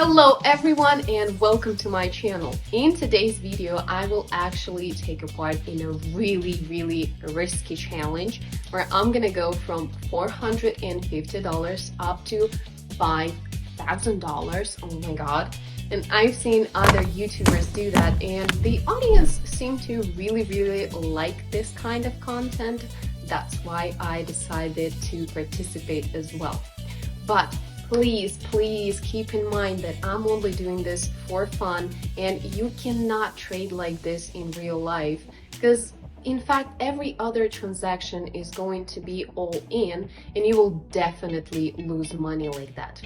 Hello everyone and welcome to my channel. In today's video, I will actually take a part in a really risky challenge where I'm gonna go from $450 up to $5,000. Oh my god. And I've seen other YouTubers do that and the audience seem to really like this kind of content. That's why I decided to participate as well. But please keep in mind that I'm only doing this for fun and you cannot trade like this in real life, because in fact every other transaction is going to be all in and you will definitely lose money like that.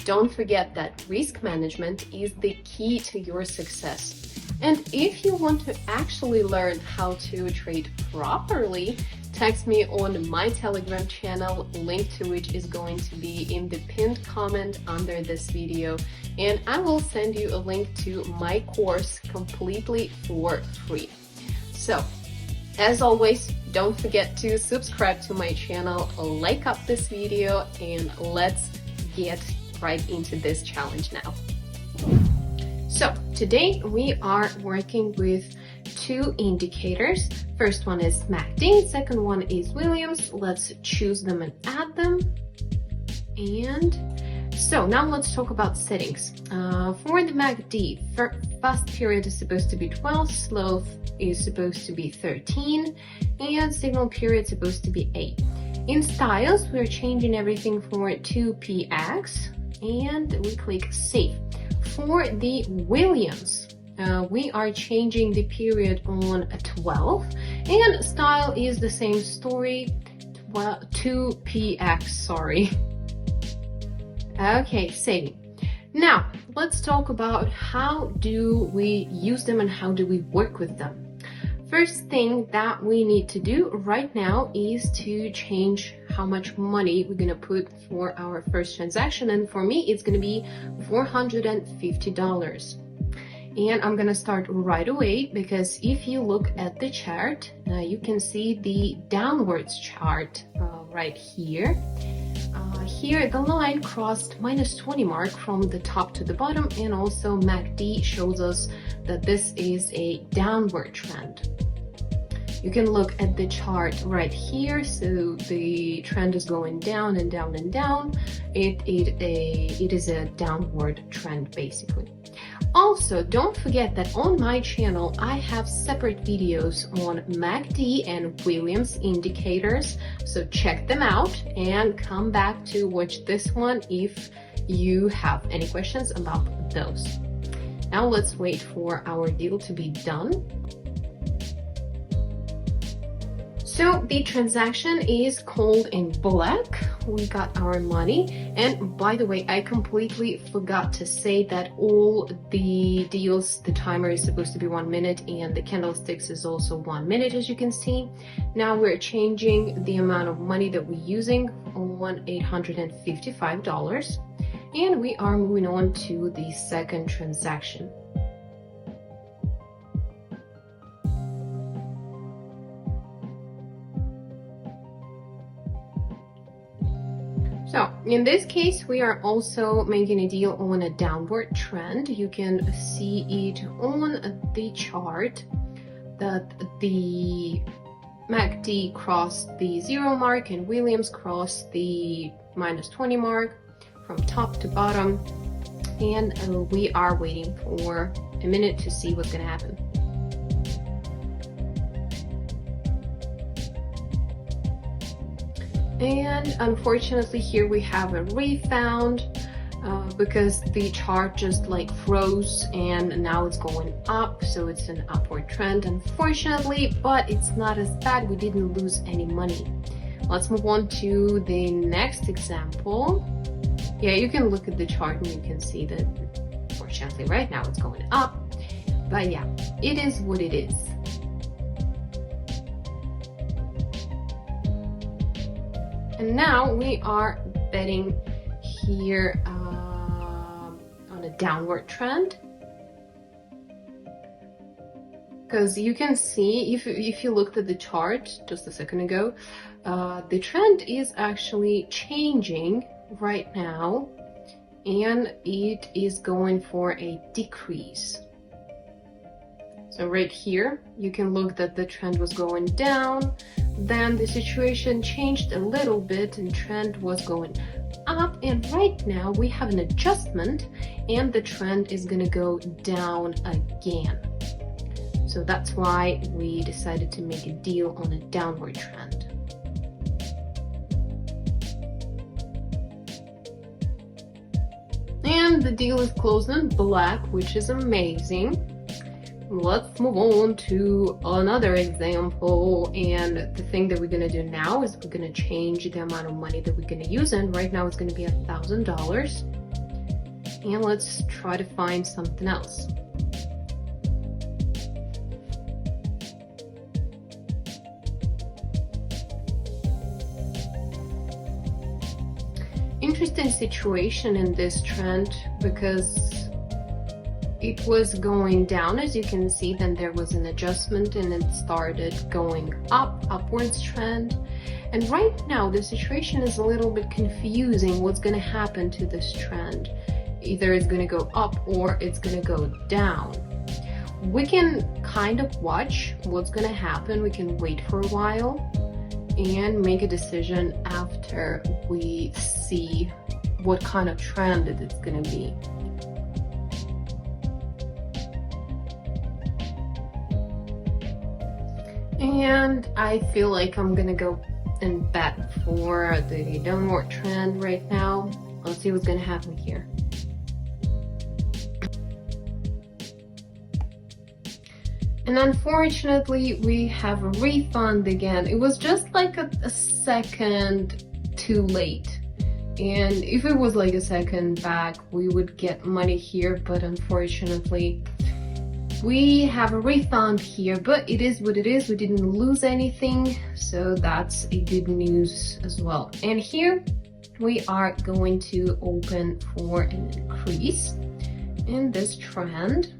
Don't forget that risk management is the key to your success. And if you want to actually learn how to trade properly, text me on my Telegram channel, link to which is going to be in the pinned comment under this video, and I will send you a link to my course completely for free. So, as always, don't forget to subscribe to my channel, like up this video, and let's get right into this challenge now. So today we are working with two indicators. First one is MACD, second one is Williams. Let's choose them and add them. And so now let's talk about settings. For the MACD, fast period is supposed to be 12, slow is supposed to be 13, and signal period is supposed to be 8. In styles, we're changing everything for 2px, and we click save. For the Williams, we are changing the period on 12, and style is the same story, 2px, sorry. Okay, saving. Now, let's talk about how do we use them and how do we work with them. First thing that we need to do right now is to change how much money we're gonna put for our first transaction, and for me it's gonna be $450. And I'm gonna start right away because if you look at the chart, you can see the downwards chart right here. Here the line crossed -20 mark from the top to the bottom, and also MACD shows us that this is a downward trend. You can look at the chart right here, so the trend is going down and down and down. It is a downward trend basically. Also, don't forget that on my channel I have separate videos on MACD and Williams indicators, so check them out and come back to watch this one if you have any questions about those. Now let's wait for our deal to be done. So the transaction is called in black. We got our money, and by the way, I completely forgot to say that all the deals, the timer is supposed to be 1 minute and the candlesticks is also 1 minute, as you can see. Now we're changing the amount of money that we're using on $855, and we are moving on to the second transaction. So in this case, we are also making a deal on a downward trend. You can see it on the chart that the MACD crossed the 0 mark and Williams crossed the -20 mark from top to bottom. And we are waiting for a minute to see what's gonna happen. And unfortunately here we have a refound because the chart just like froze and now it's going up, so it's an upward trend unfortunately, but it's not as bad. We didn't lose any money. Let's move on to the next example. Yeah, you can look at the chart and you can see that unfortunately right now it's going up, but yeah, it is what it is. And now we are betting here on a downward trend, because you can see if you looked at the chart just a second ago, the trend is actually changing right now, and it is going for a decrease. So right here, you can look that the trend was going down, then the situation changed a little bit and trend was going up, and right now we have an adjustment and the trend is gonna go down again. So that's why we decided to make a deal on a downward trend. And the deal is closed in black, which is amazing. Let's move on to another example, and the thing that we're gonna do now is we're gonna change the amount of money that we're gonna use, and right now it's gonna be $1,000. And let's try to find something else. Interesting situation in this trend because it was going down, as you can see, then there was an adjustment and it started going up, upwards trend. And right now the situation is a little bit confusing. What's going to happen to this trend? Either it's going to go up or it's going to go down. We can kind of watch what's going to happen. We can wait for a while and make a decision after we see what kind of trend it's going to be. And I feel like I'm gonna go and bet for the downward trend right now. Let's see what's gonna happen here. And unfortunately, we have a refund again. It was just like a second too late. And if it was like a second back, we would get money here, but unfortunately, we have a refund here, but it is what it is. We didn't lose anything, so that's a good news as well. And here we are going to open for an increase in this trend.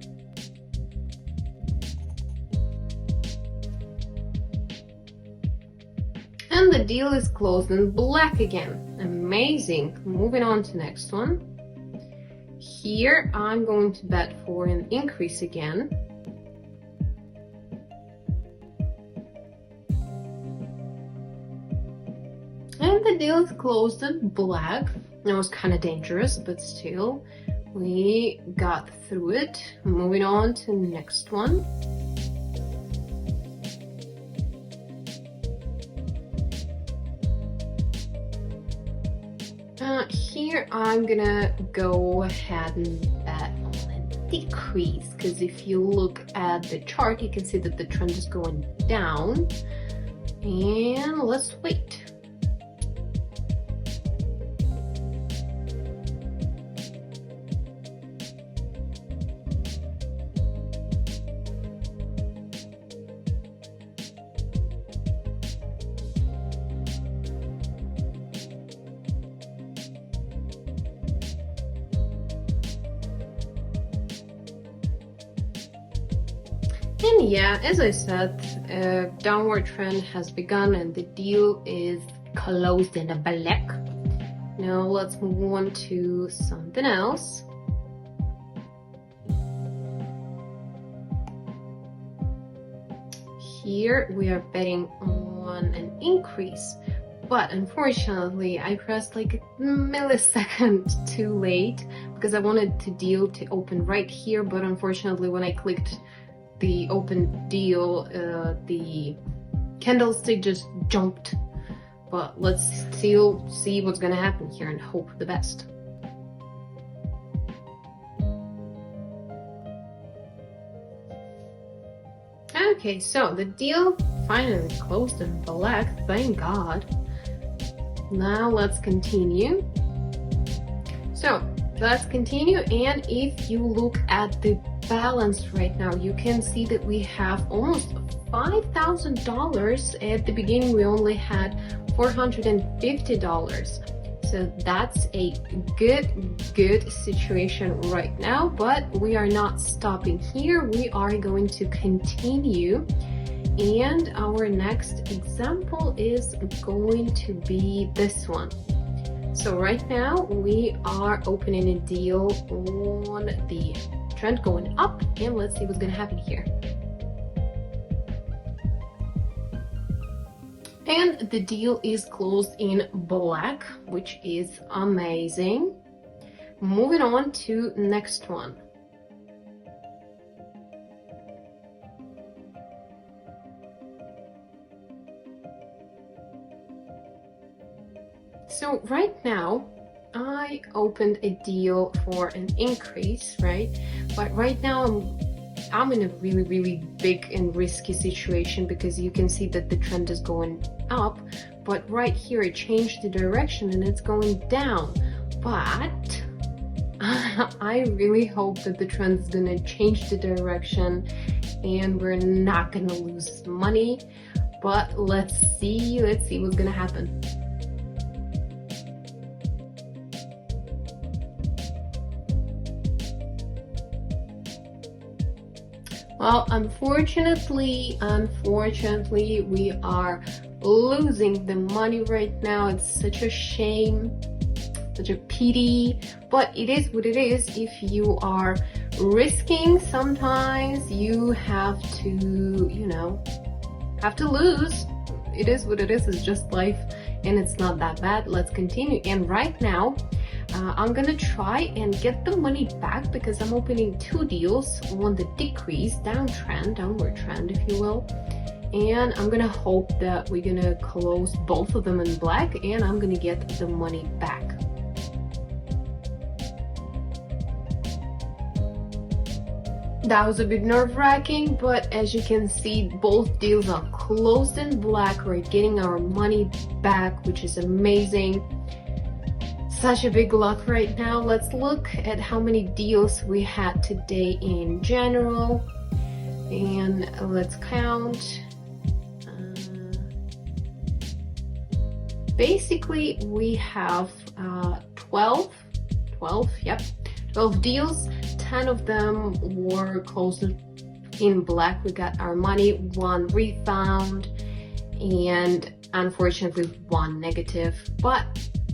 And the deal is closed in black again. Amazing. Moving on to next one. Here, I'm going to bet for an increase again. And the deal is closed in black. It was kind of dangerous, but still, we got through it. Moving on to the next one. Here I'm gonna go ahead and bet on a decrease, because if you look at the chart, you can see that the trend is going down. And let's wait. And yeah, as I said, a downward trend has begun and the deal is closed in a black. Now let's move on to something else. Here we are betting on an increase, but unfortunately I pressed like a millisecond too late because I wanted the deal to open right here, but unfortunately when I clicked the open deal, the candlestick just jumped. But let's still see what's gonna happen here and hope for the best. Okay, so the deal finally closed in black, thank God. Now let's continue. So let's continue, and if you look at the balance right now, you can see that we have almost $5,000. At the beginning we only had $450, so that's a good situation right now. But we are not stopping here, we are going to continue, and our next example is going to be this one. So right now we are opening a deal on the trend going up, and let's see what's gonna happen here. And the deal is closed in black, which is amazing. Moving on to next one. So right now, I opened a deal for an increase, right? But right now I'm in a really big and risky situation because you can see that the trend is going up, but right here it changed the direction and it's going down. But I really hope that the trend is gonna change the direction and we're not gonna lose money. But let's see what's gonna happen. Well, unfortunately, we are losing the money right now. It's such a shame, such a pity, but it is what it is. If you are risking, sometimes you have to, have to lose. It is what it is. It's just life, and it's not that bad. Let's continue. And right now, I'm gonna try and get the money back because I'm opening two deals on the decrease, downward trend, if you will. And I'm gonna hope that we're gonna close both of them in black and I'm gonna get the money back. That was a bit nerve-wracking, but as you can see, both deals are closed in black. We're getting our money back, which is amazing. Such a big lot right now. Let's look at how many deals we had today in general, and let's count. Basically, we have 12 deals. 10 of them were closed in black. We got our money, one refund, and unfortunately one negative. But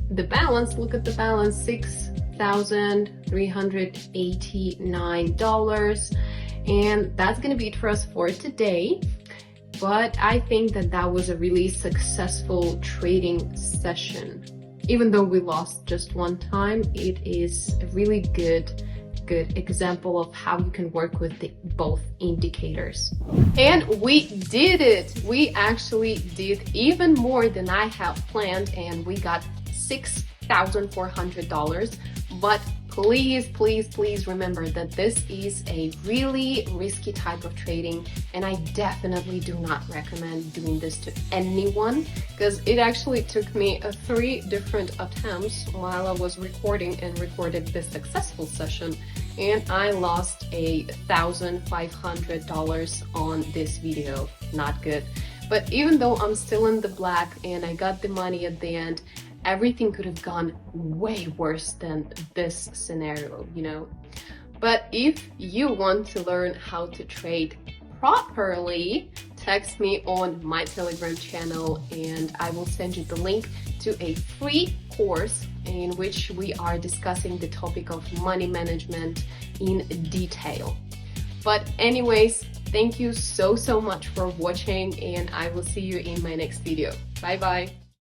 the balance, look at the balance, $6,389, and that's gonna be it for us for today. But I think that was a really successful trading session. Even though we lost just one time, it is a really good example of how you can work with both indicators. And we did it! We actually did even more than I have planned, and we got $6,400. But please remember that this is a really risky type of trading, and I definitely do not recommend doing this to anyone, because it actually took me 3 different attempts while I was recording this successful session, and I lost $1,500 on this video. Not good. But even though I'm still in the black and I got the money at the end, everything could have gone way worse than this scenario, But if you want to learn how to trade properly, text me on my Telegram channel and I will send you the link to a free course in which we are discussing the topic of money management in detail. But anyways, thank you so much for watching, and I will see you in my next video. Bye bye.